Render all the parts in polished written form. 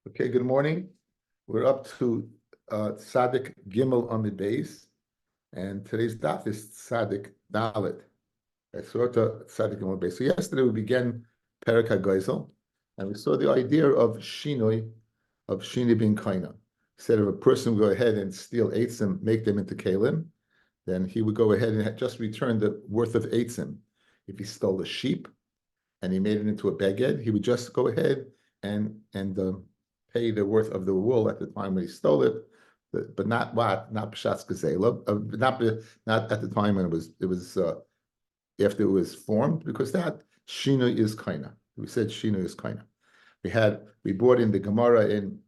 Okay, good morning. We're up to Tzadik Gimel on the base, and today's daf is Tzadik Dalet. So we're up to Tzadik Gimel base. So yesterday we began Perek HaGozel, and we saw the idea of Shinoi being Kaina. Instead of a person would go ahead and steal eitzim, make them into kalim, then he would go ahead and just return the worth of eitzim. If he stole a sheep and he made it into a beged, he would just go ahead and pay the worth of the wool at the time when he stole it, but not pshatz gazela, not at the time when it was after it was formed, because that shino is kaina. We said shino is kaina. We brought in the Gemara in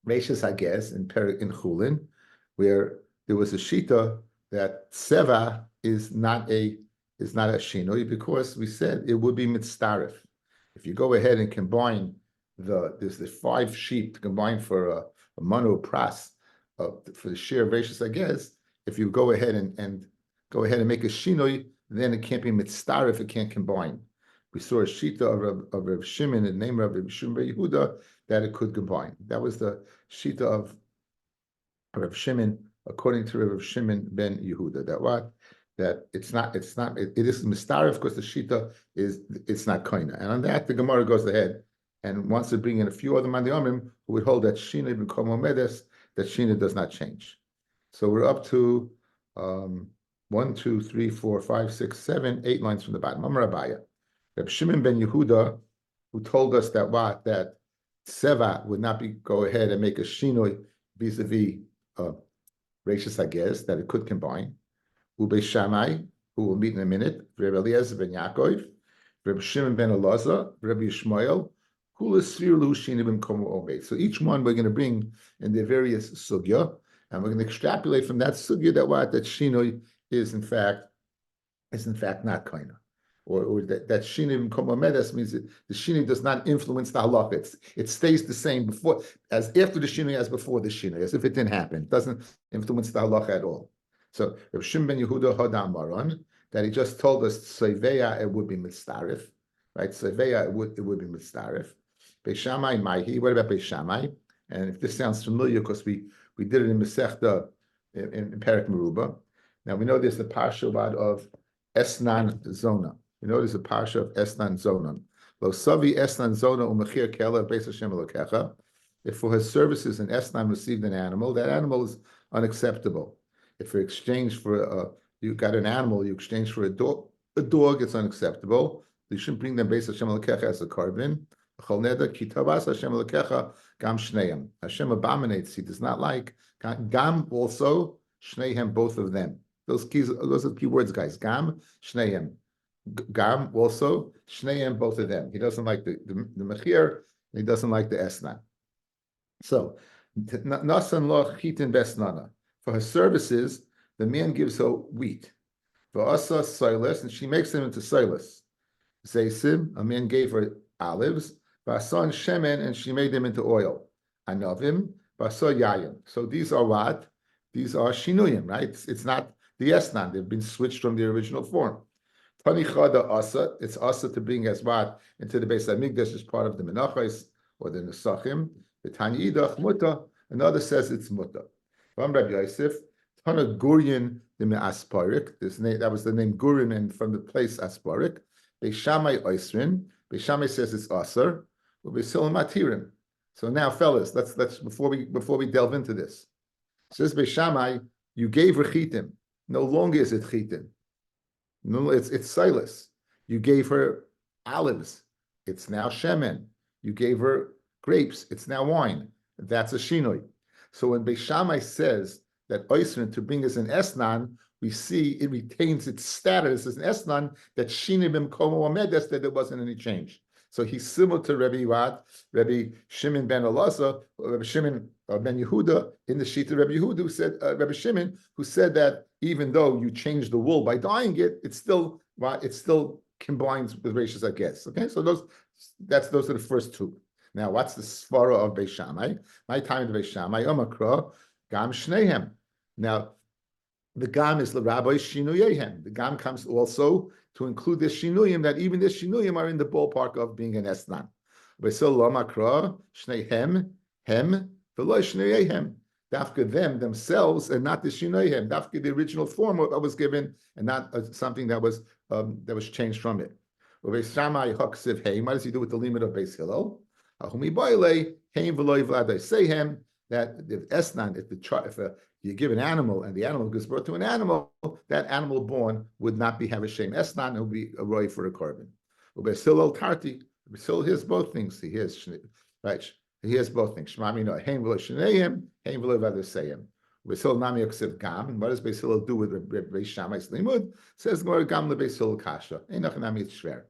Reishis, I guess, in Chulin, where there was a shita that seva is not a shinoi, because we said it would be mitzdarif. If you go ahead and combine there's the 5 sheep combined for a mano pras for the share of Reishis, I guess. If you go ahead and make a shinoi, then it can't be mitzdarif, it can't combine. We saw a shita of Rav Shimon, the name of Rav Shimon ben Yehuda, that it could combine. That was the shita of Rav Shimon, according to Rav Shimon ben Yehuda. That it is mistarif because the shita it's not koina. And on that, the Gemara goes ahead and wants to bring in a few other mandiyamim who would hold that shina ibn komomedes, that shina does not change. So we're up to 1, 2, 3, 4, 5, 6, 7, 8 lines from the bottom. Amar Abaya. Reb Shimon ben Yehuda, who told us that seva would not go ahead and make a shinoi vis-a-vis Reishis, I guess, that it could combine. Ube Shammai, who we'll meet in a minute, Reb Eliezer ben Yaakov, Reb Shimon ben Elazar, Reb Yishmael, so each one we're going to bring in their various sugya, and we're going to extrapolate from that sugya that shinoi is in fact not kaina, or that shinoi komomedes means that the shinoi does not influence the halacha. It stays the same as after the shinoi as before the shinoi, as if it didn't happen. It doesn't influence the halacha at all. So Rav Shimon ben Yehuda Hadam Maran, that he just told us Seveya it would be mitzdarif, right? Seveya it would be mitzdarif. Beishamai Maihi. What about Beishamai? And if this sounds familiar, because we did it in Masechta in Perek Meruba. Now we know there's the parsha of Esnan Zona. We know there's a parsha of Esnan Zona. Lo savi Esnan Zona umechir kela beis Hashem elokecha. If for his services an Esnan received an animal, that animal is unacceptable. If for exchange for you got an animal, you exchange for a dog, it's unacceptable. You shouldn't bring them beis Hashem elokecha as a carbon. Hashem abominates. He does not like gam also shnehem, both of them. Those are the key words, guys. Gam shnehem, gam also shnehem, both of them. He doesn't like the mechir. He doesn't like the esna. So nasan lo chitin besnana. For her services, the man gives her wheat. For asa silas, and she makes them into silas. Zaysim, a man gave her olives. Basan shemen, and she made them into oil. Anavim, basa yayim. So these are what? These are shinuyim, right? It's not the esnan. They've been switched from the original form. Tanichada asa. It's asa to bring as what into the Beis Hamikdash as part of the menachos or the nesachim. The Tanyidach muta. Another says it's muta. From Rabbi Yosef, Tana Guryin the Asparik. That was the name Gurin, and from the place Asparik. Beishamai Oisrin. Beishamai says it's asar. So now, fellas, let's before we delve into this. It says Beishamai, you gave her chitim. No longer is it chitim. No, it's silas. You gave her olives. It's now shemen. You gave her grapes. It's now wine. That's a shinoi. So when Beishamai says that oisrin to bring us an esnan, we see it retains its status as an esnan, that shinibim komo amedes, that there wasn't any change. So he's similar to Rabbi Shimon ben Elazar, Rabbi Shimon ben Yehuda in the sheet of Rabbi Yehuda, who said Rabbi Shimon, who said that even though you change the wool by dyeing it, it still combines with Reishis, I guess. Okay, so those are the first two. Now, what's the svara of Beis Shammai? My time to Beis Shammai, Omakra, Gam Shnehem. Now, the Gam is the Rabbi Shinuyehem. The Gam comes also to include this Shinuyim, that even this Shinuyim are in the ballpark of being an Esnan. Beisil lo makra shnei hem v'lo shnei hem. Dafka them themselves and not the shinoihem. Dafka the original form that was given and not something that was changed from it. Beis Shammai haksiv heim. What does he do with the limit of Beis Hillel? Ahumi boile heim v'lo yvladai say him that if esnan if you give an animal and the animal gives birth to an animal, that animal born would not have a shame esnan. It would be a roy for a korban. Beis Hillel tarti. Beis Hillel hears both things. He hears right. He has both things. Shmami no hein v'lo shneihem, hein v'lo v'adar seyhem. Beis Hillel nami yoksiv gam. And what does Beis Hillel do with Beis Shammai's limud? Says Gemara gam leBeis Hillel kasha. Einach nami it's shver.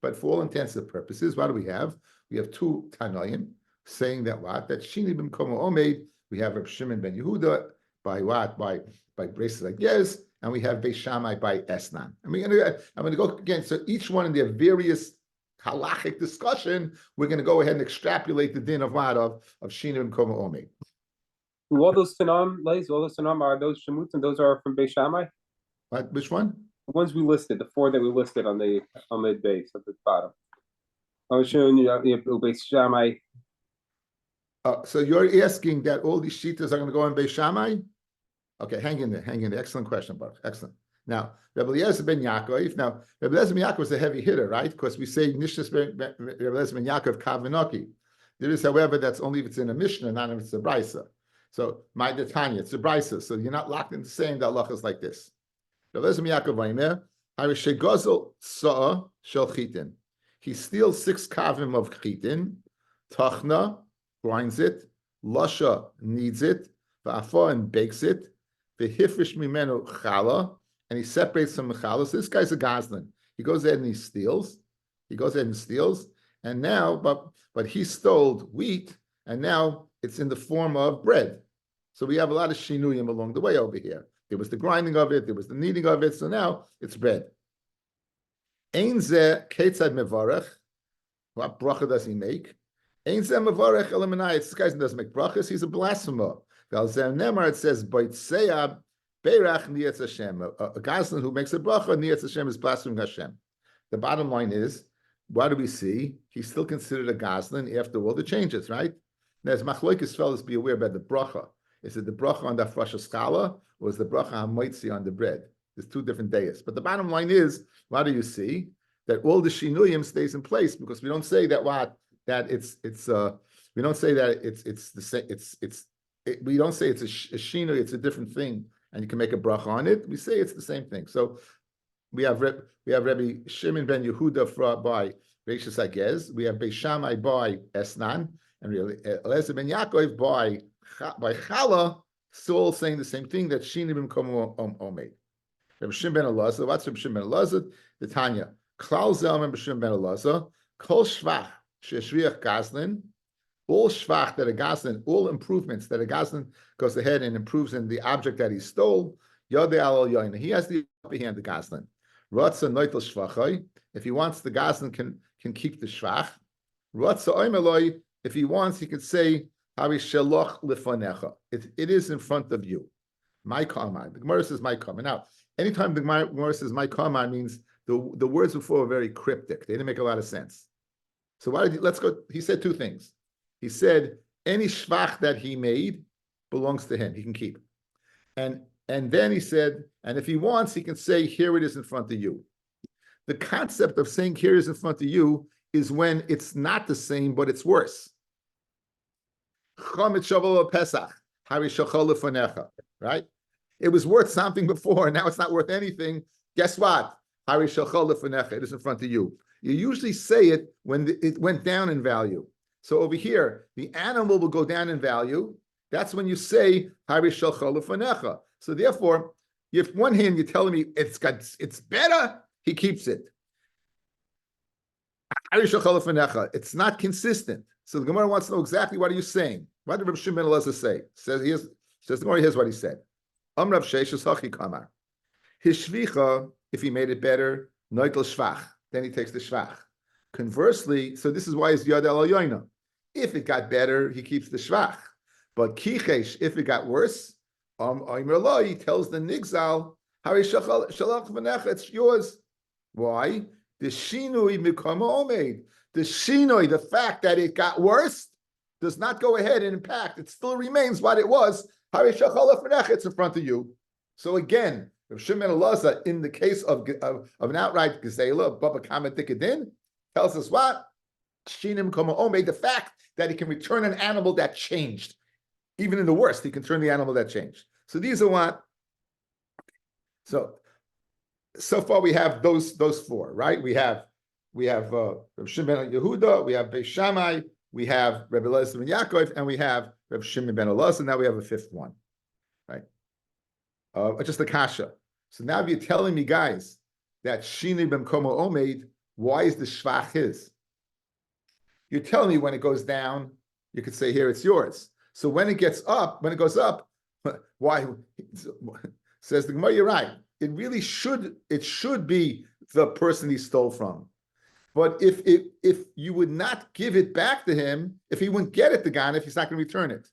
But for all intents and purposes, what do we have? We have two Tanoim saying that what? That Shini b'mkomo omeid. We have Reb Shimon ben Yehuda by what? By braces like yes, and we have Beis Shammai by Esnan. I'm going to go again. So each one in their various halachic discussion, we're going to go ahead and extrapolate the din of what of Shina and Koma Omi. All those Tanam, all those Tanam are those Shemuts, and those are from Beis Shammai? What? Which one? The ones we listed, the four that we listed on the base at the bottom. I was showing you Beis Shammai. So you're asking that all these shitas are going to go in Beis Shammai? Okay, hang in there. Excellent question, Baruch. Excellent. Now, Rabbi Eliezer ben Yaakov. Now, Rabbi Eliezer ben Yaakov was a heavy hitter, right? Because we say Nishnas Rabbi Eliezer ben Yaakov Kavinoki. There is, however, that's only if it's in a Mishnah, not if it's a Brisa. So, my Detanya, it's a Brisa. So you're not locked into saying that Allah is like this. Rabbi Eliezer ben Yaakov Vaymer, Harishegozel Sa'a Shel Chitin. He steals 6 kavim of chitin. Tachna grinds it. Lasha kneads it. Va'afa and bakes it. V'hifrish mimenu chala. And he separates some mechalos. So this guy's a gazlan. He goes ahead and he steals. And now, but he stole wheat, and now it's in the form of bread. So we have a lot of shinuyim along the way over here. There was the grinding of it, there was the kneading of it, so now it's bread. Ein zeh ketzad mevarech. What bracha does he make? Ein zeh mevarech eliminayit. This guy doesn't make brachas, he's a blasphemer. Val zeh nemar, it says, Boitseya Beirach Niyatz Hashem. A Gazlan who makes a bracha, Niyatz Hashem is blaspheming Hashem. The bottom line is, what do we see? He's still considered a Gazlan after all the changes, right? Now, as Machloikis fellas be aware about the bracha. Is it the bracha on the Afrasha Skala, or is the bracha HaMoitzi on the bread? There's two different days. But the bottom line is, what do you see? That all the Shinuyim stays in place, because we don't say that we don't say that it's the same, we don't say it's a Shinui, it's a different thing. And you can make a bracha on it. We say it's the same thing. So we have Rabbi Shimon ben Yehuda by Reishis Agez. We have Beis Shammai by Esnan, and Eliezer ben Yaakov by Chala. Still all saying the same thing, that Shini b'mkom omeid. Rabbi Shimon ben Elazar. What's Rabbi Shimon ben Elazar? The Tanya. Klal zel Rabbi Shimon ben Elazar. Kol shvach sheshriach gazlin. All shvach that a gazlan, all improvements that a gazlan goes ahead and improves in the object that he stole, yodei al yoina. He has the upper hand, the gazlan. Ratza noitel shvachai. If he wants, the gazlan can keep the shvach. Ratza oimeloi. If he wants, he could say, Hari sheloch lifanecha. It is in front of you. My kamar. The Gemara says my kamar. Now, anytime the Gemara says my kamar means the words before were very cryptic. They didn't make a lot of sense. So let's go. He said two things. He said any shvach that he made belongs to him. He can keep. And then he said, and if he wants, he can say, here it is in front of you. The concept of saying here it is in front of you is when it's not the same, but it's worse. Right? It was worth something before, now it's not worth anything. Guess what? It is in front of you. You usually say it when it went down in value. So over here, the animal will go down in value. That's when you say Hari Shalcha Lefanecha. So therefore, if one hand you're telling me it's better, he keeps it. Hari Shalcha Lefanecha. It's not consistent. So the Gemara wants to know exactly what are you saying. What did Rabbi Shimon ben Elazar say? Says the Gemara, here's what he said. Rav Sheshes Hachi Kamar. His shvicha, if he made it better, noitel shvach. Then he takes the shvach. Conversely, so this is why it's Yad El Yoina. If it got better, he keeps the shvach. But kichesh, if it got worse, he tells the nigzal, Hari shalach v'necha, it's yours. Why? The shinui mikama omeid. The shinoi, the fact that it got worse, does not go ahead and impact. It still remains what it was. It's in front of you. So again, Rav Shimon Elazar, in the case of an outright gezela, Baba Kama Dikadin, tells us what? Shinim Koma Ome, the fact that he can return an animal that changed. Even in the worst, he can turn the animal that changed. So these are what. So far we have those four, right? We have Rav Shimon ben Yehuda, we have Beis Shammai, we have Rabbi Elazar ben Yaakov, and we have Rav Shimon ben Elazar. Now we have a fifth one, right? Just a kasha. So now you're telling me, guys, that Shini ben Komo Omeid, why is the shvach his? You're telling me when it goes down, you could say here it's yours. So when it goes up, why? Says the Gemara, you're right. It really should be the person he stole from. But if you would not give it back to him, if he wouldn't get it to Ganef, he's not going to return it.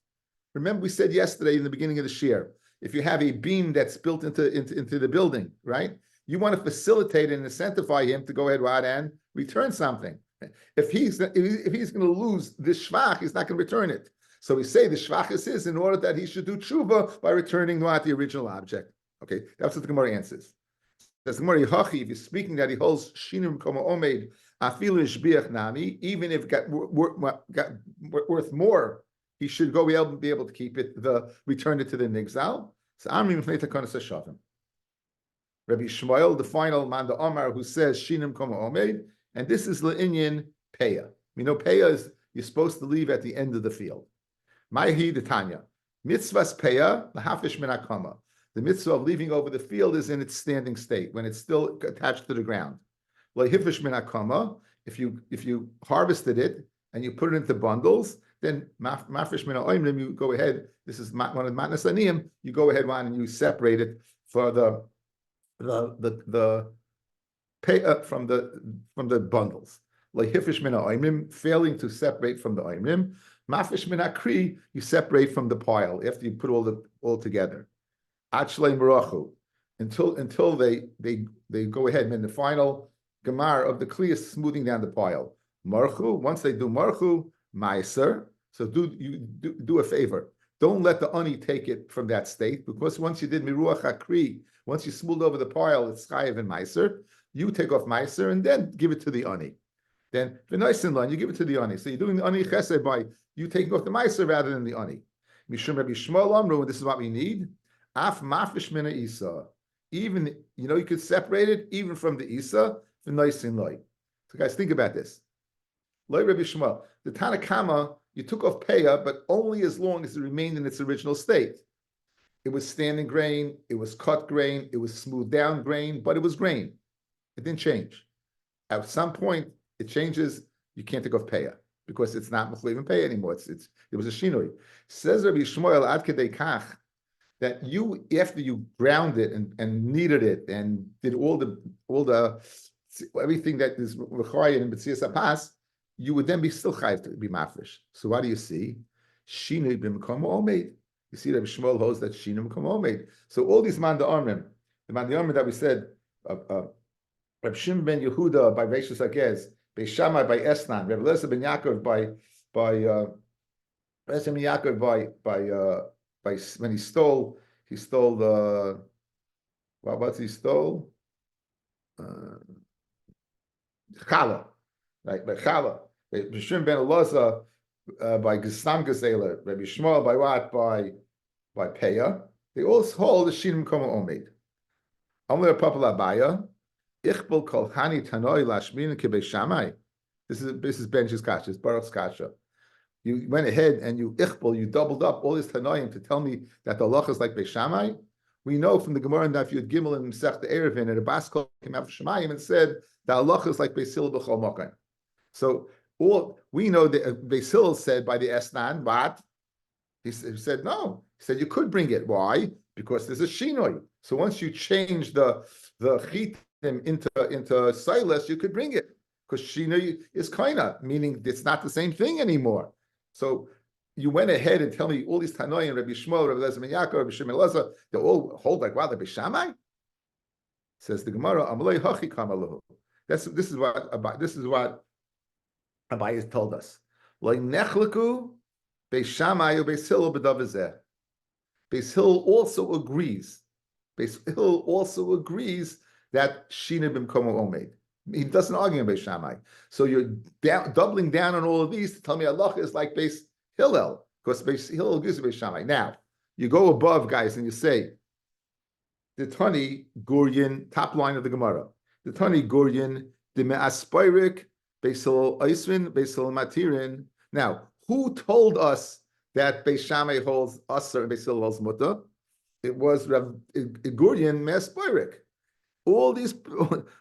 Remember we said yesterday in the beginning of the shir, if you have a beam that's built into the building, right? You want to facilitate and incentivize him to go ahead and return something. If he's going to lose this shvach, he's not going to return it. So we say the shvach is his in order that he should do tshuva by returning not the original object. Okay, that's what the Gemara answers. That's the Gemara Yehachi, if you're speaking that he holds Shinim Koma Omeid, Afilu Shbiach Nami, even if it got worth more, he should be able to keep it, return it to the Nigzal. So Amri Mifnei Takonas HaShavim. Rabbi Shmuel, the final Manda Omar, who says Shinim Koma Omeid, and this is Le'inyan Peya. We know Peya is you're supposed to leave at the end of the field. Ma'hi the Tanya. Mitzvahs Peya, Lahafish Min HaKama. The mitzvah of leaving over the field is in its standing state, when it's still attached to the ground. Lahifish Min HaKama, if you harvested it and you put it into bundles, then Mafish Min HaOimrim, you go ahead, this is one of the Matnas Aniyim, you go ahead and you separate it for the pay from the bundles. Lahifish Min HaOimrim, failing to separate from the Oimrim. Mafish Min HaKri, you separate from the pile after you put all together. Achlei Merachu, until they go ahead and in the final Gemar of the Kli is smoothing down the pile. Marchu, once they do Marchu, Meiser. So do a favor. Don't let the Ani take it from that state, because once you did Miruach HaKri, once you smoothed over the pile, it's Chayev and Meiser. You take off Meiser and then give it to the Ani. Then V'noisin you give it to the Ani. So you're doing the Ani Chesed by you taking off the Meiser rather than the Ani. Mishum Rabbi Shmuel Amru, and this is what we need. Af mafish mina isa. Even, you could separate it even from the isa, for noisin loy. So guys, think about this. Loy Rabbi Shmuel, the Tanakama, you took off peya, but only as long as it remained in its original state. It was standing grain, it was cut grain, it was smoothed down grain, but it was grain. It didn't change. At some point, it changes, you can't take off peya, because it's not mechlev and peya anymore. It was a shinoi. Says Rabbi Shmuel ad kedei kach, that you, after you ground it and kneaded it and did all the everything that is required in B'tzias HaPas, you would then be still chayav to be mafresh. So what do you see? Shinui b'mkom omeid. You see that Shmuel holds that shinui b'mkom omeid. So all these manda armim, the manda armim that we said, Reb Shimon ben Yehuda by Reishus Agez, Beis Shammai by Esnan, Reb Elazar ben Yaakov by when he stole the what's he stole? Challah, right? By Challah, Rabbi Shimon ben Elazar by Gesam Gezela, Rabbi Shmuel by what? By Peya. They all hold the Shinim Koma Omeid. Amar Papa Labaya, Ichbel Kol Hani Tanoi Lashmin Kebei Shammai. This is Benji's kasha, it's Baruch's kasha. You went ahead and you doubled up all this Tanoim to tell me that the halacha is like Beis Shammai. We know from the Gemara in Daf Yud and Masech the Erevin, and the Baskol came out from Shemayim and said the halacha is like Beis Hillel b'chol mokan. So we know that Beis Hillel said by the Esnan, but he said no. He said you could bring it. Why? Because there's a shinoi. So once you change the chitim into silas, you could bring it, because shinoi is kaina, meaning it's not the same thing anymore. So you went ahead and tell me all these Tanoim, Rabbi Shmuel, Rabbi Elazar ben Yaakov, Rabbi Shimon Elazar, they all hold like wow, Beis Shammai. Says the Gemara, Amalei hachi kamalahu. This is what Rabbi has told us. Like nechleku Beis Shammai Beis Hillel b'davazeh. Beis Hillel also agrees. Beis Hillel also agrees that Shina b'mkomo omed. He doesn't argue on Beis Shammai. So you're doubling down on all of these to tell me Allah is like Beis Hillel, because Beis Hillel agrees with Beis Shammai. Now, you go above, guys, and you say, the Tani Guryan, top line of the Gemara. The Tani Guryan, the Me'aspirik, Beis Hillel Oisvin, Beis Hillel Matirin. Now, who told us that Beis Shammai holds Asr and Beis Hillel holds Muta? It was Guryan Me'aspirik. All these,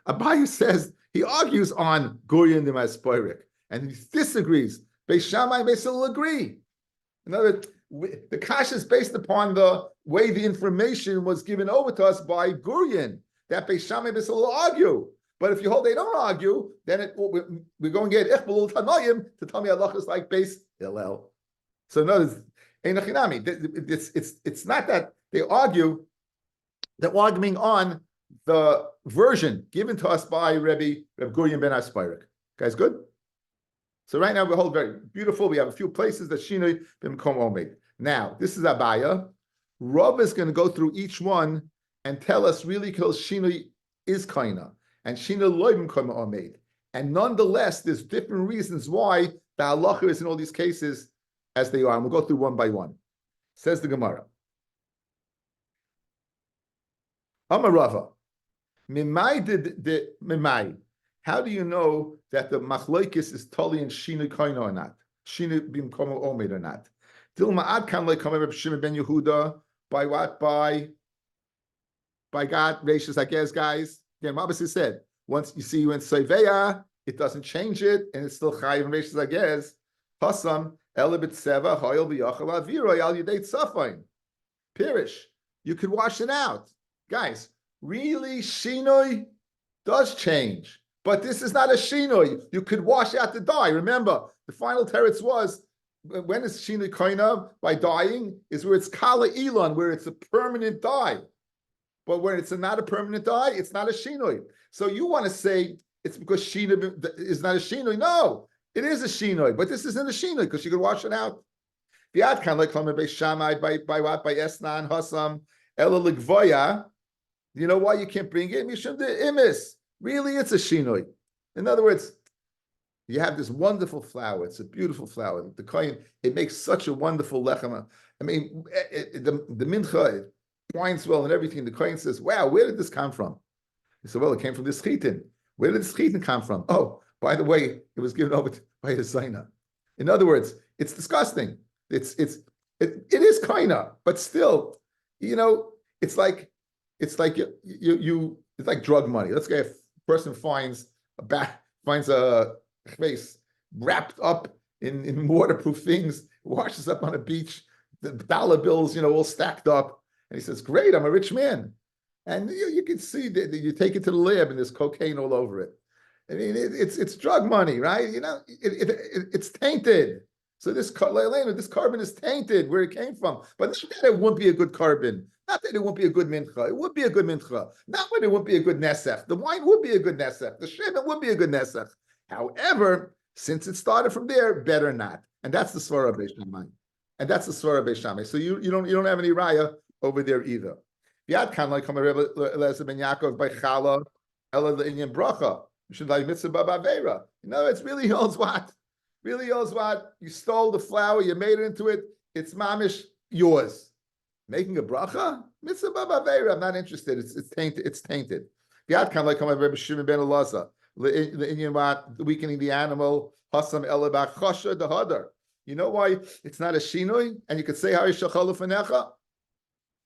Abaye says, he argues on Guryan the Me'aspirik, and he disagrees. Beis Shammai and Beis Hillel agree. In other words, the kash is based upon the way the information was given over to us by Guryan, that Beis Shammai and Beis Hillel argue. But if you hold they don't argue, then we're going to get Ichbalul Tanoim to tell me Allah is like Beis Hillel. So in other words, it's not that they argue, they're arguing on the version given to us by Rabbi Guryan ben Aspirik. Guys, good? So right now we hold very beautiful. We have a few places that Shinoi b'mkom omed. Now, this is Abaya. Rav is going to go through each one and tell us really because Shinoi is kaina and Shinoi loy b'mkom omed. And nonetheless, there's different reasons why the halacha is in all these cases as they are. And we'll go through one by one. Says the Gemara. Amar Rava. Mimai. How do you know that the machlokes is totally in Shinu Koino or not? Shinu b'mkomo omed or not? Dilma ad kan like Reb Shimon ben Yehuda by what? By God, ratios, I guess, guys. Again, Mabasi said, once you see you in Soiveya, it doesn't change it, and it's still chayiv and ratios, I guess. Hasam elibit seva hoyel v'yachal aviroy al yedei tzafain. Pirish, you could wash it out, guys. Really, Shinoi does change. But this is not a shinoi. You could wash out the dye. Remember, the final teretz was, when is shinoi koina? By dyeing, is where it's kala ilan, where it's a permanent dye. But when it's not a permanent dye, it's not a shinoi. So you want to say it's because shinoi is not a shinoi. No, it is a shinoi, but this isn't a shinoi because you could wash it out. The outcome like Beis Shammai by what? By Esnan, Hasam, Ela Ligvoya. You know why you can't bring it? Mishum de imis. Really, it's a shinoi. In other words, you have this wonderful flour. It's a beautiful flour. The kohen, it makes such a wonderful lechem. I mean, the mincha, it points well and everything. The kohen says, wow, where did this come from? He said, well, it came from this chitin. Where did this chitin come from? Oh, by the way, it was given over by a zayna. In other words, it's disgusting. It is koina, but still, you know, it's like it's like drug money. Let's say a person finds a face wrapped up in waterproof things, washes up on a beach, the dollar bills, all stacked up, and he says, "Great, I'm a rich man." And you can see that you take it to the lab and there's cocaine all over it. I mean, it's drug money, right? It's tainted. So this carbon is tainted where it came from. But not that it won't be a good carbon. Not that it won't be a good mincha. It would be a good mincha. Not that it won't be a good nesech. The wine would be a good nesech. The shemen would be a good nesech. However, since it started from there, better not. And that's the svara Beis Shammai. And that's the svara Beis Shammai. So you don't have any raya over there either. Yad kan like Rabbi Eliezer ben Yaakov by Chala Ela le'inyan bracha. You should like mitzvah b'aveira. It's really holds what? Really holds what? You stole the flour, you made it into it. It's mamish yours. Making a bracha? Mitzvah b'aveira. I'm not interested. It's tainted. It's tainted. Yad kan like Rabbi Shimon ben Elazar le'inyan what? Weakening the animal. Hasam ela b'chosha dehadar. You know why it's not a shinoi? And you could say how yishachal u'fanecha?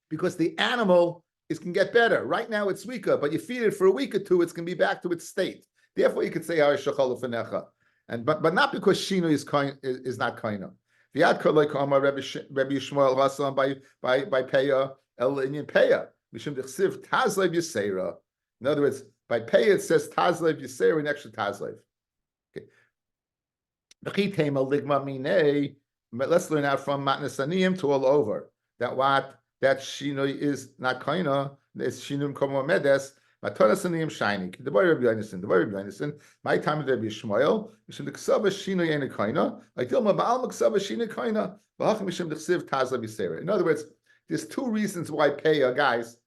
Because the animal can get better. Right now it's weaker, but you feed it for a week or two, it's going to be back to its state. Therefore, you could say but not because shino is not kaina. V'yad kol leikama Rabbi Yishmael Rasam by Peya El Inyan Peya Mishum Dechsiv Tazlev Yisera. In other words, by Peya it says Tazlev Yisera and extra Tazlev. Okay. Let's learn out from Matnas Aniyim to all over that shino is not kaina. It's shinum komo medes Matanas aniyim shiny. The boy Rabbi Yonason. My time of Rabbi Shmuel. Mishum the ksava shino yena kaina. Like Dilma Baal ksava shino kaina. V'hach mishum the ksiv tazla b'seira. In other words, there's two reasons why paya, guys.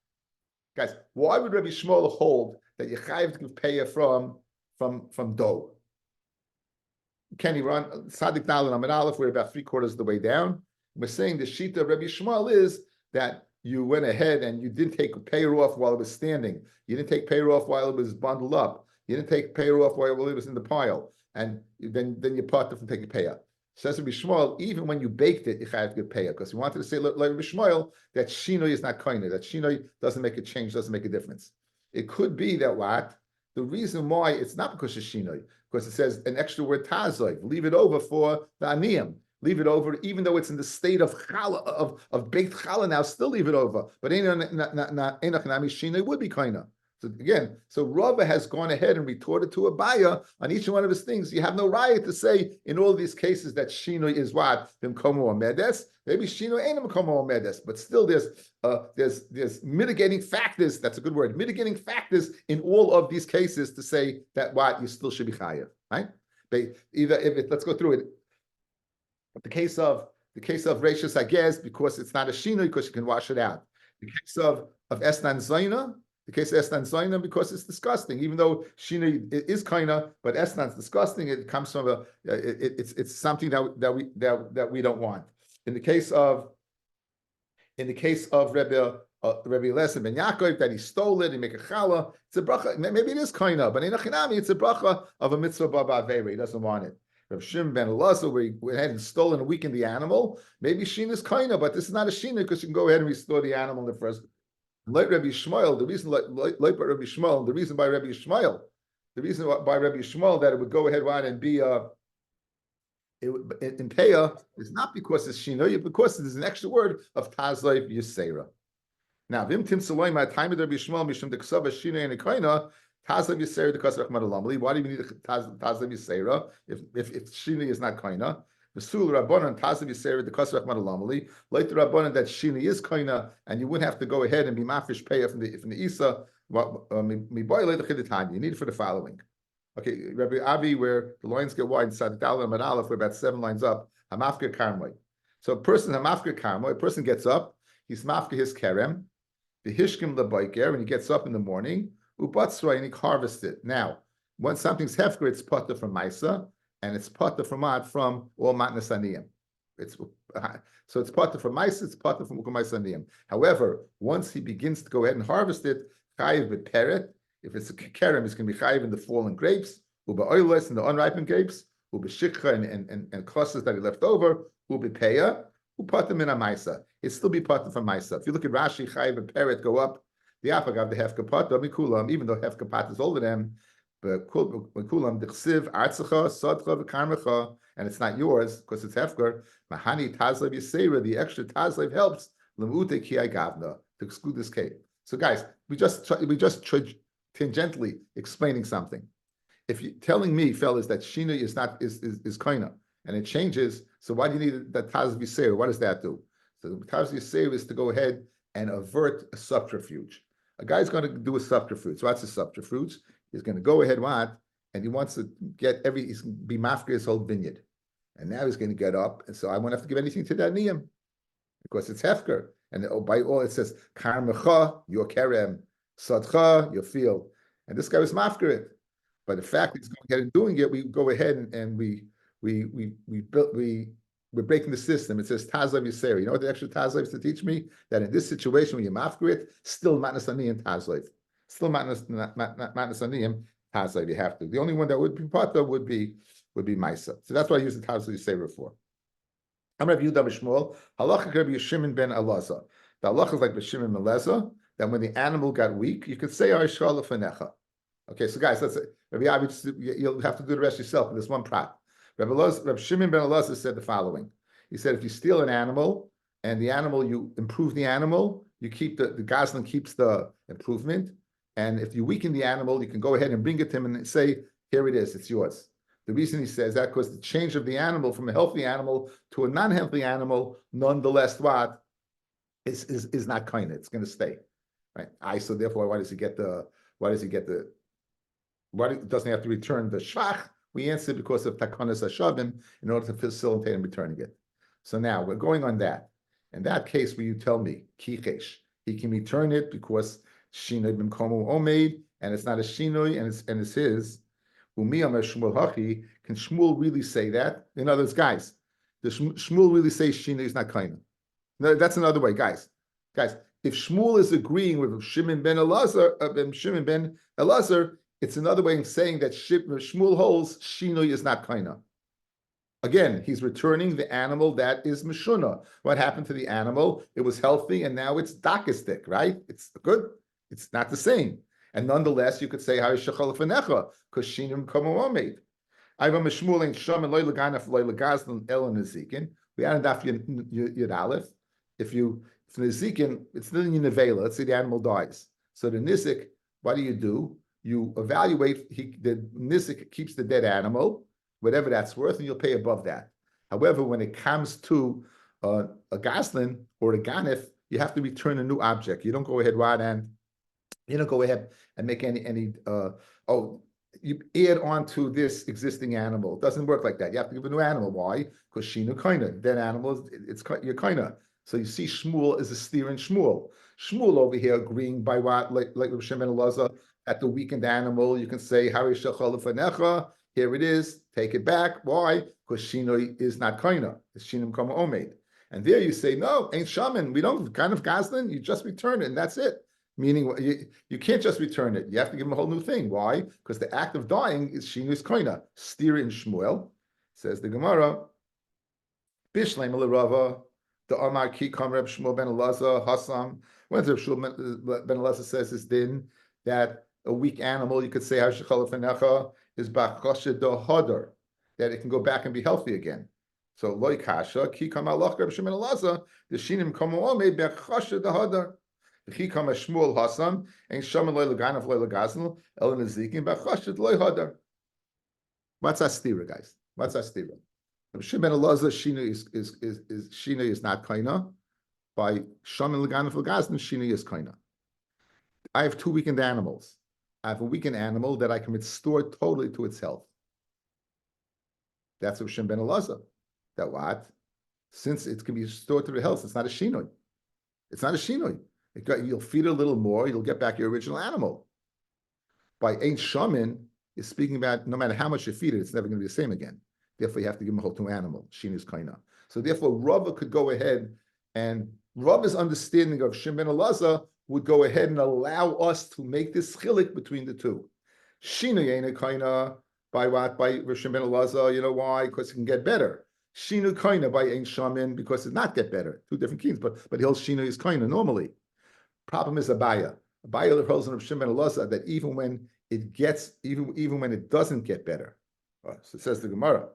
Why would Rabbi Shmuel hold that you chayiv to give paya from dough? Can he run Sadik Nal and Amid Aleph? We're about 3/4 of the way down. We're saying the shita of Rabbi Shmuel is that you went ahead and you didn't take payer off while it was standing. You didn't take payer off while it was bundled up. You didn't take payer off while it was in the pile. And then you parted from taking payer. Says Rabbi Shmuel, even when you baked it, you have to get payer. Because he wanted to say, like Rabbi Shmuel, that shinoi is not koine, that shinoi doesn't make a change, doesn't make a difference. It could be that what? The reason why it's not because of shinoi, because it says an extra word tazoi, leave it over for the aniyim. Leave it over, even though it's in the state of challah, of baked challah now, still leave it over. But enach nami shina would be kaina. So again, so Rava has gone ahead and retorted to Abaya on each one of his things. You have no right to say in all these cases that shino is what bimkomo or medes. Maybe shino ain't bimkomo or medes, but still there's mitigating factors. That's a good word. Mitigating factors in all of these cases to say that what you still should be chayav, right? Let's go through it. The case of Rashis, I guess, because it's not a shinoi, because you can wash it out. The case of Esnan Zaina, because it's disgusting. Even though shinoi is kaina, but Esnan's disgusting. It comes from it's something that we don't want. In the case of Rabbi Eliezer ben Yaakov, that he stole it, he make a challah. It's a bracha. Maybe it is kaina, but in Achinami, it's a bracha of a mitzvah baba avera. He doesn't want it. Rav Shimon ben Elazar, where he went ahead and stole and weakened the animal, maybe Shina is kaina, but this is not a Shina because you can go ahead and restore the animal in the first. Like Rabbi Shmuel, the reason by Rabbi Shmuel that it would go ahead and be in Peah is not because it's Shina, because there's an extra word of Tazleif Yisera. Now, Vim Tim Saloim, my time with Rabbi Shmuel, Mishum the Ksava Shina and Kaina. Tazlev Yisera the Kasach Madalamli. Why do you need Tazlev Yisera if Shini is not Kaina? The Sul Rabbanan Tazlev Yisera the Kasach Madalamli. Like the Rabbanan that Shini is Kaina, and you wouldn't have to go ahead and be mafish payah from the Isa. You need it for the following. Okay, Rabbi Avi, where the lines get wide inside the Dalah and Aleph, we're about 7 lines up. Hamafka Karmoi. So a person Hamafka Karmoi, a person gets up, he's mafka his kerem, the Hishkim Labaiker, and he gets up in the morning. Ubatzra, and he harvests it. Now, when something's hefker, it's potter from Maisa, and it's potter from what? From all matnas aniyim. So it's potter from Maisa, it's potter from ukumais aniyim. However, once he begins to go ahead and harvest it, chayiv b'peret. If it's a kerem, it's going to be chayiv in the fallen grapes, uba oilos in the unripened grapes, uba shikha and clusters that he left over, uba peya, upater min Maisa. It still be potter from Maisa. If you look at Rashi, chayiv b'peret go up. The apagav the hefkapat mikulam, even though hefkapat is older than him, but mikulam the chsiv artzacha sadcha v'karmecha, and it's not yours because it's hefker. Mahani tazlev yisera, the extra tazlev helps lemute ki gavna to exclude this case. So guys, we just tangentially explaining something. If you're telling me, fellas, that shina is kaina and it changes, so why do you need that tazlev yisera? What does that do? So the tazlev yisera is to go ahead and avert a subterfuge. A guy's going to do a subterfuge. So what's a subterfuge? He's going to go ahead, and he wants to he's going to be mafka his whole vineyard. And now he's going to get up, and so I won't have to give anything to that niyam because it's hefker. And by all it says, karmecha, your kerem, sadcha, your field. And this guy was mafka it. But the fact that he's going ahead and doing it, we go ahead and we're breaking the system. It says Tazlev Yisera. You know what the extra Tazlev is to teach me? That in this situation, when you're mafker it, still matnas aniyim Tazlev. Still matnas aniyim Tazlev. You have to. The only one that would be part of would be Maisa. So that's what I use the Tazlev Yisera for. I'm Rabbi Yehuda B'Shmuel. Halacha Rabbi Shimon ben Elazar. The halacha is like Shimon ben Elazar. That when the animal got weak, you could say Arishal Lefanecha. Okay, so guys, let's say Rabbi Abi, you'll have to do the rest yourself in this one prat. Rabbi Shimon ben Elazar said the following. He said, if you steal an animal and the animal, you improve the animal, you keep the gosling keeps the improvement. And if you weaken the animal, you can go ahead and bring it to him and say, here it is, it's yours. The reason he says that, because the change of the animal from a healthy animal to a non-healthy animal, nonetheless, is not kind. It's going to stay. Right. So therefore, why does he get the Why does he get why doesn't he have to return the shvach? We answer because of takanas hashavim in order to facilitate him returning it. So now we're going on that. In that case, will you tell me, kichesh, he can return it because shinoi b'mkomo omeid, and it's not a shinoi, and it's his. Umi amar Shmuel hachi, can Shmuel really say that? In other words, guys, does Shmuel really say shinoi is not kaina? No, that's another way, guys. Guys, if Shmuel is agreeing with Shimon ben Elazar, it's another way of saying that Shmuel holds shinoi is not kaina. Again, he's returning the animal that is meshuna. What happened to the animal? It was healthy, and now it's dakistic, right? It's good. It's not the same. And nonetheless, you could say Hari Shechal Fanecha, because Shinim Kamoamed. Ivam Shmuel and Sham and Loy Laganaf Loy Lagazlan El Nezikin. We added Daf Yud Aleph. If Nezikin, it's the Nevela. Let's say the animal dies. So the Nizik, what do? You evaluate. The Nizik keeps the dead animal, whatever that's worth, and you'll pay above that. However, when it comes to a Goslin or a Ganif, you have to return a new object. You don't go ahead, Rod, and you don't go ahead and make you add on to this existing animal. It doesn't work like that. You have to give a new animal. Why? Because Shinu Kaina. Dead animal, it's your Kaina. So you see Shmuel is a steer in Shmuel. Shmuel over here agreeing by what, like Rav Shimon Elazar, at the weakened animal, you can say, Hari Shechal Fanecha, here it is, take it back. Why? Because Shino is not Kaina. It's Shinim Kama Omeid. And there you say, no, ain't shaman. We don't kind of Goslin, you just return it, and that's it. Meaning, you can't just return it. You have to give him a whole new thing. Why? Because the act of dying is Shinu's Kaina. Steer in Shmuel, says the Gemara, Bishleim Rava, the Amar Ki Kam Reb Shmuel ben Elazar, Hassam. When Reb Shmuel ben Elazar says this din, that a weak animal, you could say, Hashachal Fanecha, is Bachoshe do Hodor, that it can go back and be healthy again. So Loi Kasha, Ki Kam Alach Reb Shmuel Elazar, the Shinim Kamo Ome, Bachoshe do Hodor. Ki Kam Shmuel Hassam, and Shaman Loi Laganaf Loi Lagazl, El Nezikin, Bachoshe Loi Hodor. What's Astira, guys? What's Astira? Shimon Elazar Shina is Shina is not kaina. By Shaman Laganaf Lagazl, Shina is kaina. I have two weakened animals. I have a weakened animal that I can restore totally to its health. That's what Shimon ben Elazar. That what? Since it can be restored to the health, it's not a shinoi. It's not a shinoi. You'll feed it a little more, you'll get back your original animal. By Ein Shaman is speaking about no matter how much you feed it, it's never going to be the same again. Therefore, you have to give him a whole new animal. Shin is kaina. So therefore, Rava could go ahead, and Rava's understanding of Shimon ben Elazar would go ahead and allow us to make this chilik between the two. Shina yena kaina by what? By Shimon ben Elazar. You know why? Because it can get better. Shinu kaina by Ein Shaman because it not get better. Two different kings, but he'll Shina is kaina normally. Problem is Abaya. Abaya holds in Shimon ben Elazar that even when it gets, even when it doesn't get better. So it says the Gemara.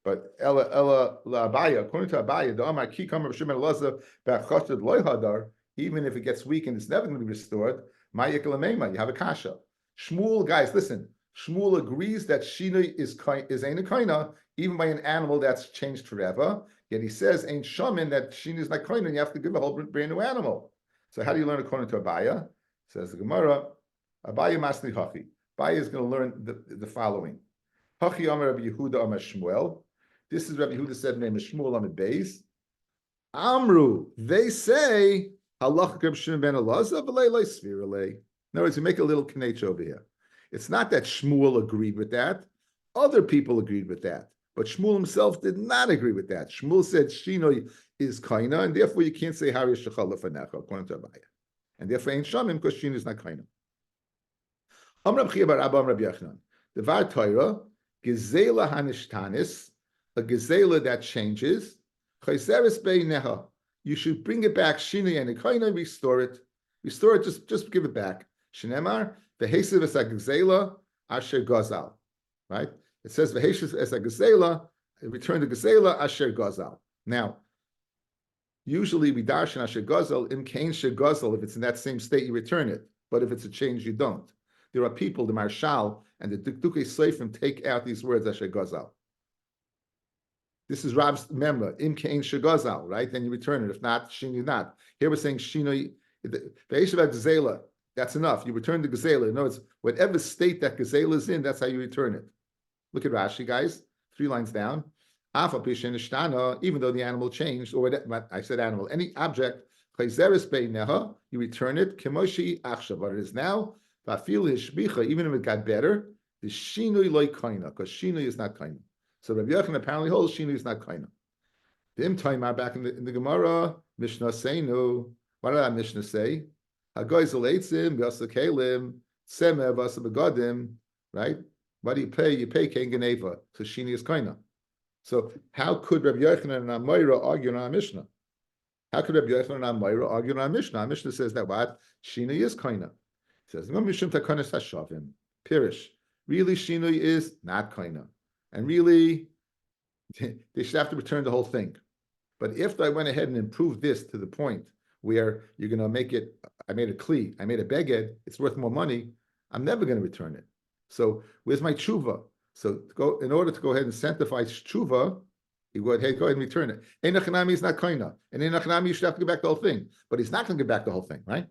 But Ella Abaya, according to Abaya, the Amar Ki Kam Shimon Elazar Bachoshed Loy Hadar. Even if it gets weakened, it's never going to be restored. You have a kasha. Shmuel, guys, listen. Shmuel agrees that Shina is Ein Kaina, even by an animal that's changed forever. Yet he says Ein Shaman that Shina is not Kaina, and you have to give a whole brand new animal. So how do you learn according to Abaya? Says the Gemara, Abaya Masni Hachi. Abaya is going to learn the following. Hachi Amar Rabbi Yehuda Amar Shmuel. This is Rabbi Yehuda said name is Shmuel Amar Beis. Amru, they say, Allah Shimon ben Elazar, in other words, you make a little knech over here. It's not that Shmuel agreed with that. Other people agreed with that. But Shmuel himself did not agree with that. Shmuel said Shino is kaina, and therefore you can't say Hari Shechal Fanecha, according to Abaya. And therefore ain't Shamim, because Shino is not kaina. Amr Rabbi Bar Abba Rabbi Yochanan. The Var Torah, Gezela Hanishtanis, a Gezela that changes, Chayzeres Beineha. You should bring it back, Shina and Kaina, restore it. Restore it, just give it back. Shinemar, Vehesiv es Gazela, Asher Gazal. Right? It says Vehesiv es Gazela, return to Gazela, Asher Gazal. Now, usually we darshan Asher Gazal, in Kain Sher Gazal, if it's in that same state, you return it. But if it's a change, you don't. There are people, the Marshal and the Dukduke Seifim take out these words, Asher Gazal. This is Rab's member, Im Kain Shagazal, right? Then you return it. If not, Shini not. Here we're saying Shino, the Eshav Gazela, That's enough. You return the gazela. In other words, whatever state that gazela is in, that's how you return it. Look at Rashi, guys. 3 lines down. Even though the animal changed, or I said animal, any object, you return it, but it is now, even if it got better, the shinui loy kaina, because shinui is not kaina. So Rabbi Yochanan apparently holds shinui is not kaina. The Imtaimar back in the Gemara, Mishnah say no. What did that Mishnah say? Hagoizel eitzim, v'asa kelim, semeh v'asa begadim, right? What do you pay? You pay Ken Geneva. So Shini is Kaina. So how could Rabbi Yochanan and Amayra argue on our Mishnah? How could Rabbi Yochanan and Amayra argue on our Mishnah? Our Mishnah says that what? Shini is Kaina. It says, Mishum Takanas Hashavim. Pirish. Really, Shini is not Kaina. And really, they should have to return the whole thing. But if I went ahead and improved this to the point where you're going to make it, I made a kli, I made a beged, it's worth more money, I'm never going to return it. So where's my tshuva? So in order to go ahead and sanctify tshuva, you go ahead and return it. Einachanami is not kaina. And Einachanami, you should have to go back the whole thing. But he's not going to get back the whole thing, right?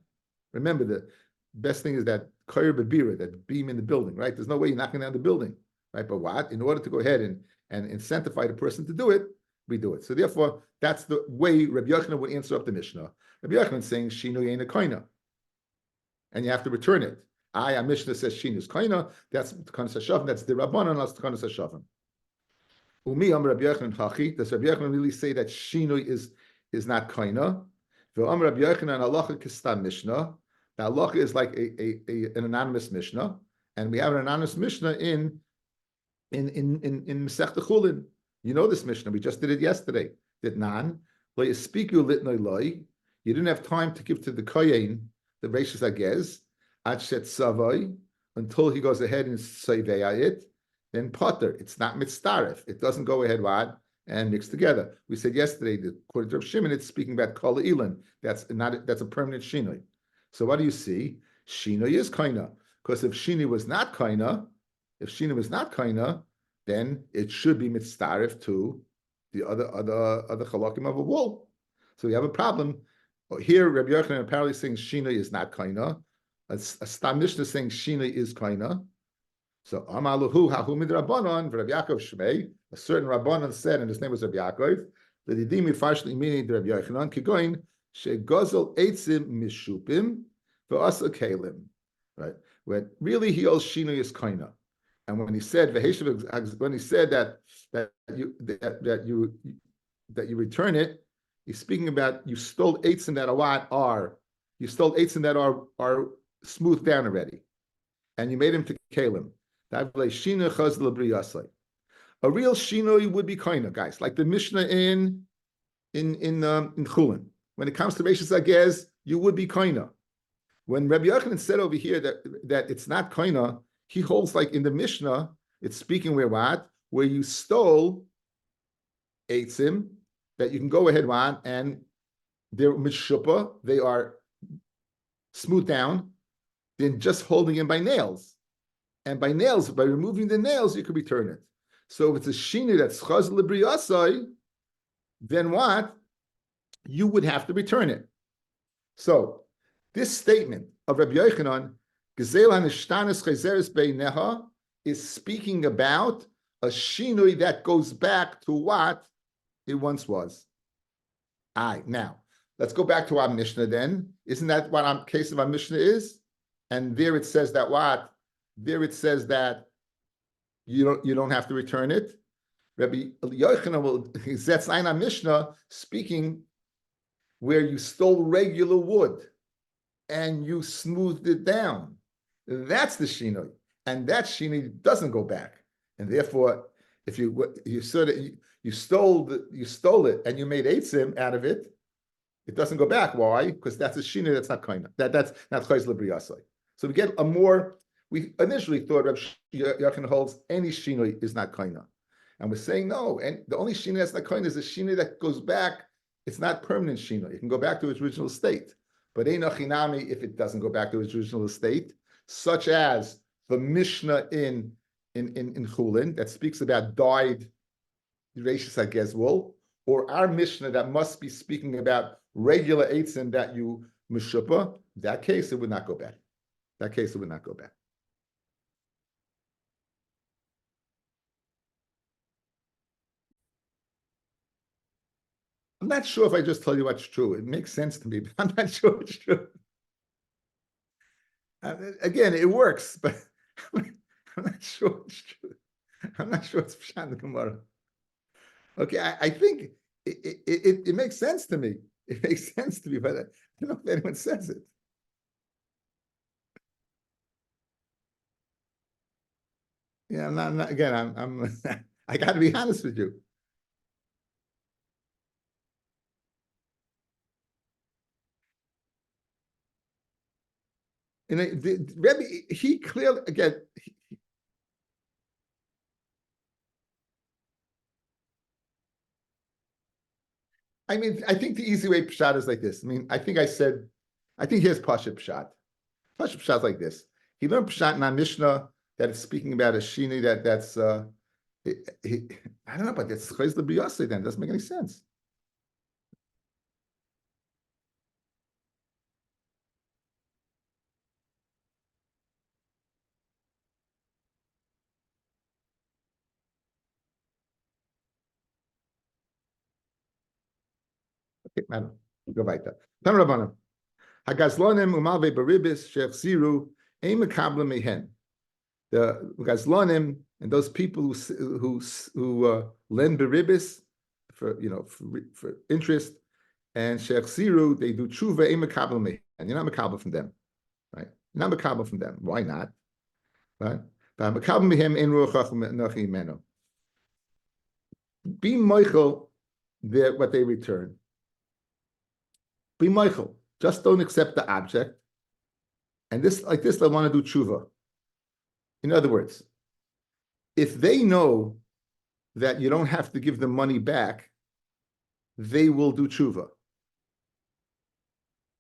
Remember, the best thing is that koyer bebira, that beam in the building, right? There's no way you're knocking down the building, right? But what? In order to go ahead and incentivize the person to do it, we do it. So therefore, that's the way Rabbi Yochanan would answer up the Mishnah. Rabbi Yochanan is saying Shinu ain't a koina, and you have to return it. Our Mishnah says Shinu is koina. That's Tkanas Hashavim. That's the Rabbanan. That's Tkanas Hashavim. Umi Rabbi Yochanan Hachi. Does Rabbi Yochanan really say that Shinu is not koina? V'Amar Rabbi Yochanan halacha kistam Mishnah. The halacha is like an anonymous Mishnah, and we have an anonymous Mishnah in Masechta Chulin. You know this Mishnah. We just did it yesterday. That nan lo yispiku litnoi loy. You didn't have time to give to the kohen the reishis agez ad shet savoi until he goes ahead and savea it. Then potter. It's not mitzaref. It doesn't go ahead and mix together. We said yesterday that according to Rav Shimon, it's speaking about kol ilan. That's a permanent shinoi. So what do you see? Shinoi is kaina, because if shini was not kaina, then it should be mitzaref to the other chalakim of a wool. So we have a problem. Here, Rabbi Yochanan apparently saying Shina is not kaina. A Stam Mishnah saying Shina is kaina. So Amaluhu Hahu Mid Rabbanon for Rabbi Yaakov Shmei. A certain Rabbanon said, and his name was Rabbi Yaakov, that he dimi fashli meaning Rabbi Yochanan kigoin shegozel eitzim mishupim v'asa kalim. Right. When really he owes Shina is kaina. And when he said that you return it, he's speaking about you stole eitzim that are smoothed down already, and you made him to kalim. A real shinoi would be kaina, guys, like the Mishnah in Chulin. When it comes to reishis agez, you would be kaina. When Rabbi Yochanan said over here that it's not kaina, he holds like in the Mishnah, it's speaking where you stole eitzim that you can go ahead and they're mishupa, they are smoothed down, then just holding in by nails. And by removing the nails, you could return it. So if it's a shini that's chaz libriyasai, then what? You would have to return it. So this statement of Rabbi Yochanan, is speaking about a shinui that goes back to what it once was. Now, let's go back to our Mishnah then. Isn't that what our case of our Mishnah is? And there it says that what? There it says that you don't have to return it. Rabbi Yochanan that's our Mishnah speaking where you stole regular wood and you smoothed it down. That's the shinoi, and that shinoi doesn't go back. And therefore, if you stole it and you made eitzim out of it, it doesn't go back. Why? Because that's a shinoi that's not kaina. That's not chayz lebriyasai. So we get a more. We initially thought Rabbi Yochanan holds any shinoi is not kaina, and we're saying no. And the only shinoi that's not kaina is a shinoi that goes back. It's not permanent shinoi. It can go back to its original state. But ein achinami if it doesn't go back to its original state, such as the Mishnah in Chulin that speaks about dyed reishis agez wool, or our Mishnah that must be speaking about regular eitzim that you mishupa. That case, it would not go back. That case, it would not go back. I'm not sure if I just tell you what's true. It makes sense to me, but I'm not sure it's true. Again, it works, but I'm not sure it's true. I'm not sure it's Pshat in the Gemara. Okay, I think it makes sense to me. It makes sense to me, but I don't know if anyone says it. Yeah, I'm not again, I'm I got to be honest with you. And the Rabbi, he clearly again. I mean, I think the easy way pshat is like this. I mean, I think here's Pasha pshat. Pasha pshat is like this. He learned pshat in our Mishnah that it's speaking about a shini that's I don't know, but that's chayz l'biyase. Then it doesn't make any sense. Okay, madam, go weiter. Tam Rabbanim. Hagazlonim umalve baribis shechziru ein mekabla mehen. The Gazlonim and those people who lend beribis for for interest and shechziru, they do tshuva ein mekabla mehen. And you're not mekabla from them, right? You're not mekabla from them. Why not? Right? But mekabla mehem ein ruach nochi imenu. Be moichel what they return. Be moichel. Just don't accept the object. And this, like this, they want to do tshuva. In other words, if they know that you don't have to give them money back, they will do tshuva.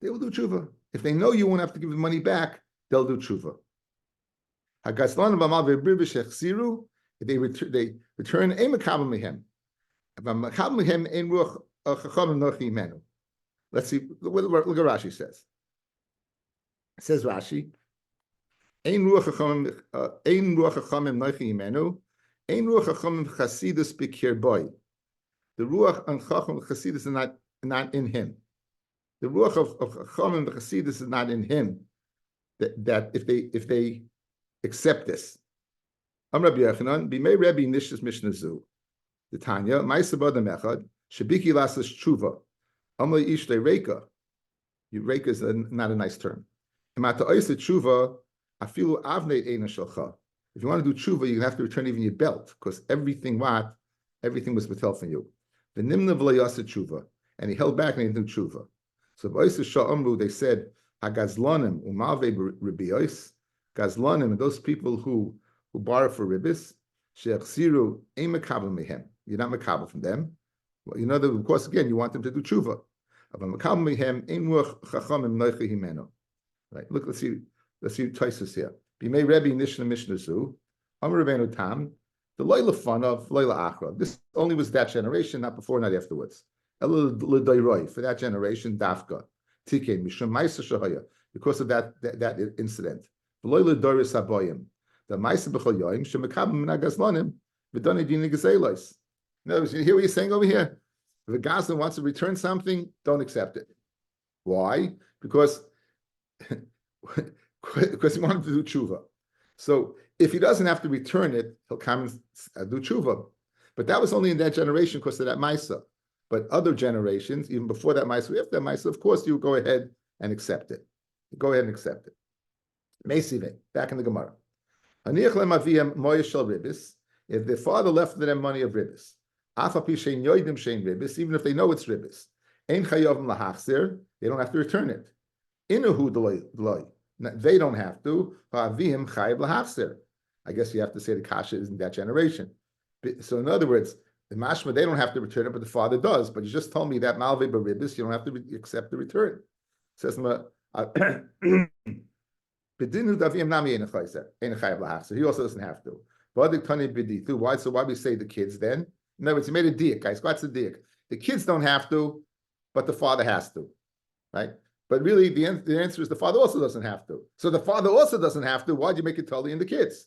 They will do tshuva. If they know you won't have to give them money back, they'll do tshuva. They return a makabel mehem. Let's see. Look at Rashi says. It says Rashi. Ein ruach hachamim noichi imenu. Ein ruach hachamim chasidus b'kir boy. The ruach and chacham chasidus are not in him. The ruach of chachamim chasidus is not in him. That if they accept this. Am Rabbi Yochanan b'mei Rabbi nishas mishnazu. The Tanya ma'aseh b'adam echad shebiki lasas tshuva. Amle ishtei reika. Reika is not a nice term. Imata oiseh tshuva. If you want to do tshuva, you have to return even your belt, because everything was withheld from you. The nimna v'layasa tshuva, and he held back and he didn't do tshuva. So they said, Hagazlonim umalve ribiyos, Gazlonim, and those people who borrow for ribis, she'achziru ein mekabel mehem. You're not mekabel from them. Well, you know that, of course, again, you want them to do tshuva. Mekabel mehem ein ruach chachamim noichi himenu. Right? Look, let's see Taisus here. B'mei Rebbe Nishna Mishnazu, Amar Rabbeinu Tam, the Loila fun of Loila Achra. This only was that generation, not before, not afterwards. Elul L'Dayroi, for that generation, Dafka, Tike Mishum Maisa Shahaya, because of that incident. The Loila Doris Haboyim, the Maisa B'Choyoyim, Shemekabim Minagazlonim, V'Doni Dini Gezelos. In other words, you hear what he's saying over here? If a Gazlan wants to return something, don't accept it. Why? Because he wanted to do tshuva. So if he doesn't have to return it, he'll come and do tshuva. But that was only in that generation because of that Maisa. But other generations, even before that Maisa, after that Maisa, of course, you go ahead and accept it. Go ahead and accept it. Meisive, back in the Gemara. If the father left them money of ribbis, even if they know it's ribbis, they don't have to return it. They don't have to. I guess you have to say the kasha isn't that generation. So in other words, the mashma, they don't have to return it, but the father does. But you just told me that malve baribis, you don't have to accept the return. It says he also doesn't have to. Why? So why we say the kids then? In other words, he made a diak, guys. What's the diak? The kids don't have to, but the father has to, right? But really, the answer is the father also doesn't have to. So the father also doesn't have to. Why'd you make it totally in the kids?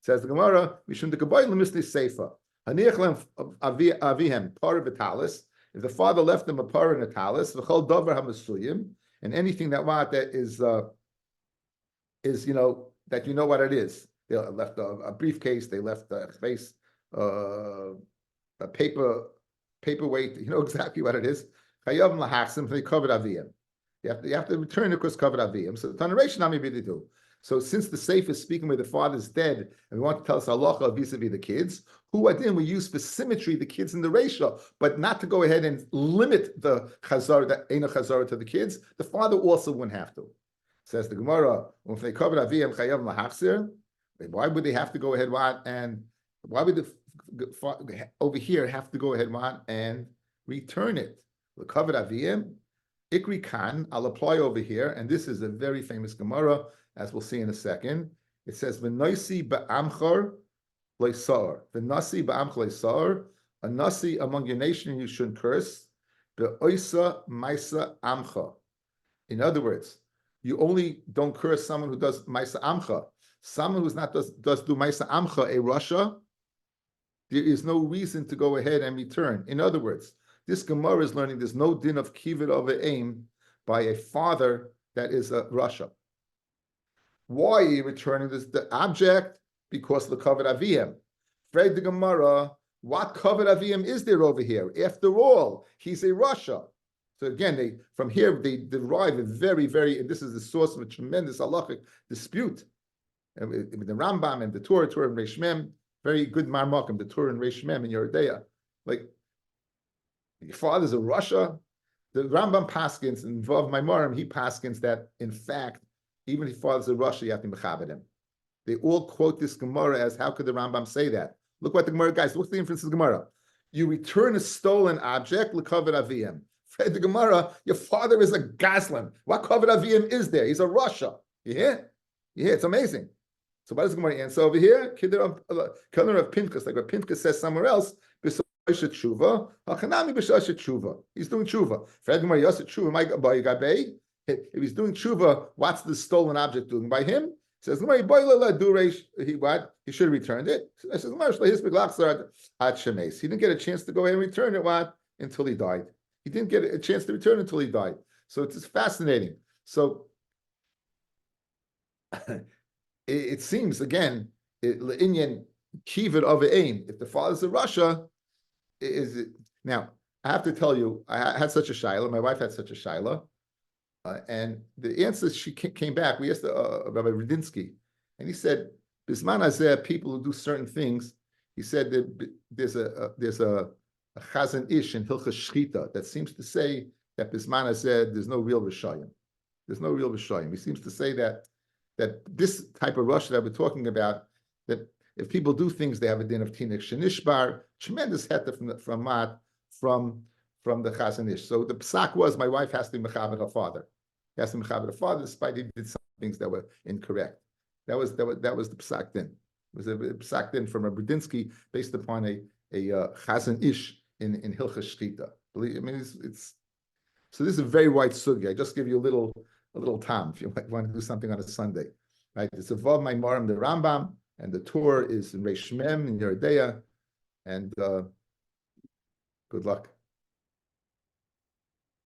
Says the Gemara, Mishum dekaboy lemisli seifa. Haniach lem avihem par v'talis. If the father left them a par and a talis, v'chol davar hamasuyim, and anything that is that you know what it is. They left a briefcase. They left a space, a paperweight. You know exactly what it is. Chayav lahachsim. They covered aviyim. You have to return, of course, covered aviyim. So the Tanarei Nami they do. So since the Seif is speaking where the father's dead, and we want to tell us halacha vis-a-vis the kids, who again we use for symmetry the kids in the ratio, but not to go ahead and limit the chazar, the ena chazar to the kids. The father also wouldn't have to. Says the Gemara, if they covered aviyim chayav lahachzir, why would they have to go ahead and why would the over here have to go ahead and return it? The covered aviyim. Ikri Khan, I'll apply over here, and this is a very famous Gemara, as we'll see in a second. It says, "V'noisi ba'amchor le'sar." V'nasi ba'amchor le'sar. A nasi among your nation you shouldn't curse. Be'oisa ma'isa amcha. In other words, you only don't curse someone who does ma'isa amcha. Someone who's not does do ma'isa amcha a Russia. There is no reason to go ahead and return. In other words, this Gemara is learning there's no din of kivud over aim by a father that is a Russia. Why are you returning the object? Because the covered aviyim. Fred the Gemara, what covered aviyim is there over here? After all, he's a Russia. So again, from here they derive a very, very, and this is the source of a tremendous halachic dispute. And the Rambam and the Torah and Reish Mem, very good marmakim, the Torah and Reish Mem in Yeridea. Like, your father's a Russia. The Rambam paskins, involved Maimarim, he paskins that, in fact, even if your father's a Russia, you have to mechabed him. They all quote this Gemara as, how could the Rambam say that? Look what the Gemara, guys, what's the inference of the Gemara? You return a stolen object, l'kavod aviyim. Fred the Gemara, your father is a Gazlan. What kavod aviyim is there? He's a Russia. You hear? It's amazing. So what does the Gemara answer over here? Killer of Pinchas, like what Pinchas says somewhere else, he's doing tshuva. If he's doing tshuva, what's the stolen object doing by him? He says, he should have returned it. He didn't get a chance to go ahead and return it until he died. He didn't get a chance to return it until he died. So it's fascinating. So it seems again, Inyan kivud of aim. If the father's in Russia, is it now? I have to tell you, I had such a shaila. My wife had such a shaila, and the answer she came back. We asked Rabbi Rudinsky, and he said, "Bisman hazeh, people who do certain things." He said that there's a chazan ish in Hilchas Shchita that seems to say that Bisman hazeh there's no real rishayim. There's no real rishayim. He seems to say that this type of Russia that we're talking about, that if people do things, they have a din of tinik shenishbar, tremendous heta from the chazan ish. So the psak was, my wife has to be mechaber her father. He has to be mechaber her father, despite he did some things that were incorrect. That was the psak din. It was a psak din from a Brudinsky based upon a chazan ish in Hilchas Shchita. I mean, it's so this is a very wide sugi. I just give you a little time if you want to do something on a Sunday, right? It's above my Marim the Rambam, and the Torah is in Reish Mem in Yeridea, and good luck.